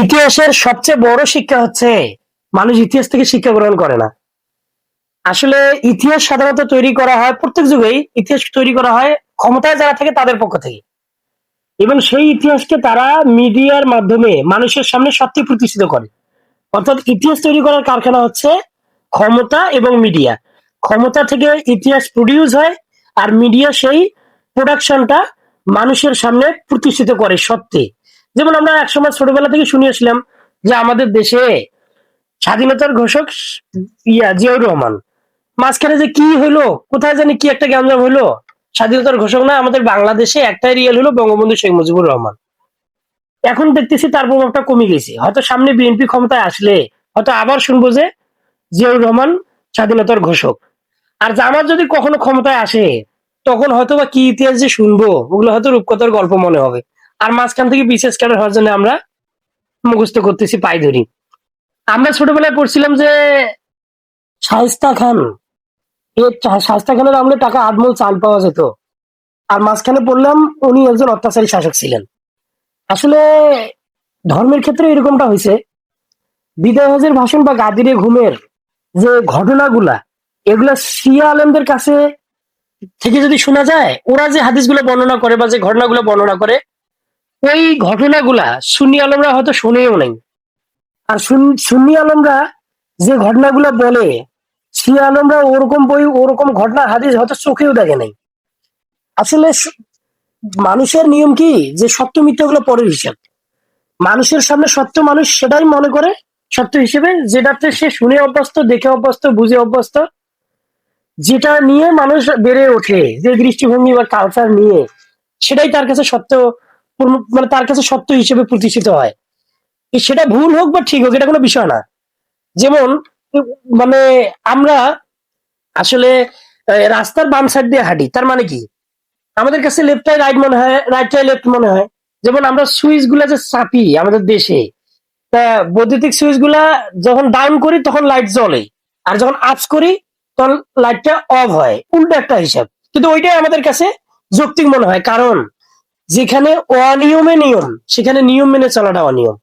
ইতিহাসের সবচেয়ে বড় শিক্ষা হচ্ছে মানুষ ইতিহাস থেকে শিক্ষা গ্রহণ করে না। আসলে ইতিহাস সাধারণত তৈরি করা হয়, প্রত্যেক যুগেই ইতিহাস তৈরি করা হয় ক্ষমতায় যারা থাকে তাদের পক্ষ থেকে, এবং সেই ইতিহাসকে তারা মিডিয়ার মাধ্যমে মানুষের সামনে সত্যি প্রতিষ্ঠিত করে। অর্থাৎ ইতিহাস তৈরি করার কারখানা হচ্ছে ক্ষমতা এবং মিডিয়া। ক্ষমতা থেকে ইতিহাস প্রডিউস হয়, আর মিডিয়া সেই প্রোডাকশনটা মানুষের সামনে প্রতিষ্ঠিত করে সত্যি। যেমন আমরা একসময় ছোটবেলা থেকে শুনে আসলাম যে আমাদের দেশে স্বাধীনতার ঘোষক জিয়াউর রহমান, মাঝখানে যে কি হইলো, কোথায় জানি কি একটা গ্যাঞ্জাম হইলো, স্বাধীনতার ঘোষক না, আমাদের বাংলাদেশে একটাই রিয়েল হলো বঙ্গবন্ধু শেখ মুজিবুর রহমান। এখন দেখতেছি তার প্রভাবটা কমে গেছে, হয়তো সামনে বিএনপি ক্ষমতায় আসলে হয়তো আবার শুনবো যে জিয়াউর রহমান স্বাধীনতার ঘোষক। আর জামাত যদি কখনো ক্ষমতায় আসে, তখন হয়তো বা কি ইতিহাস যে শুনবো, ওগুলো হয়তো রূপকথার গল্প মনে হবে। আর মাঝখান থেকে বিশেষ ক্যাডার হওয়ার জন্য আমরা মুখস্থ করতেছি পাই ধরি। আমরা ছোটবেলায় পড়ছিলাম যে শায়েস্তা খান, শায়েস্তা খানের আমলে টাকা আটমোল চাল পাওয়া যেত। আর মাঝখানে পড়লাম উনি একজন অত্যাচারী শাসক ছিলেন। আসলে ধর্মের ক্ষেত্রে এরকমটা হয়েছে। বিদায় হজের ভাষণ বা গাদিরে ঘুমের যে ঘটনাগুলা, এগুলা শিয়া আলেমদের কাছে থেকে যদি শোনা যায়, ওরা যে হাদিসগুলো বর্ণনা করে বা যে ঘটনাগুলো বর্ণনা করে, ওই ঘটনাগুলা সুন্নি আলমরা হয়তো শুনেও নাই। আর সুন্নি আলমরা যে ঘটনাগুলো বলে, শিয়া আলমরা ওরকম বই ওরকম ঘটনা হাদিস হয়তো চোখেও দেখে নাই। আসলে মানুষের নিয়ম কি, যে সত্য মিথ্যাগুলো পরের হিসাব। মানুষের সামনে সত্য মানুষ সেটাই মনে করে সত্য হিসেবে, যেটাতে সে শুনে অভ্যস্ত, দেখে অভ্যস্ত, বুঝে অভ্যস্ত, যেটা নিয়ে মানুষ বেড়ে ওঠে, যে দৃষ্টিভঙ্গি বা কালচার নিয়ে, সেটাই তার কাছে সত্য, মানে তার কাছে সত্য হিসেবে প্রতিষ্ঠিত হয়। সেটা ভুল হোক বা ঠিক হোক, এটা কোনো বিষয় না। যেমন মানে আমরা আসলে রাস্তার বাম সাইড দিয়ে হাঁটি, তার মানে কি আমাদের কাছে লেফটটাই রাইট মনে হয়, রাইটটাই লেফট মনে হয়। যেমন আমরা সুইচ গুলা যে চাপি আমাদের দেশে, তা বৈদ্যুতিক সুইচ গুলা যখন ডাউন করি তখন লাইট জ্বলে, আর যখন আপ করি তখন লাইটটা অফ হয়, উল্টো একটা হিসাব। কিন্তু ওইটাই আমাদের কাছে যৌক্তিক মনে হয়, কারণ যেখানে অনিয়মে নিয়ম, সেখানে নিয়ম মেনে চলাটা অনিয়ম।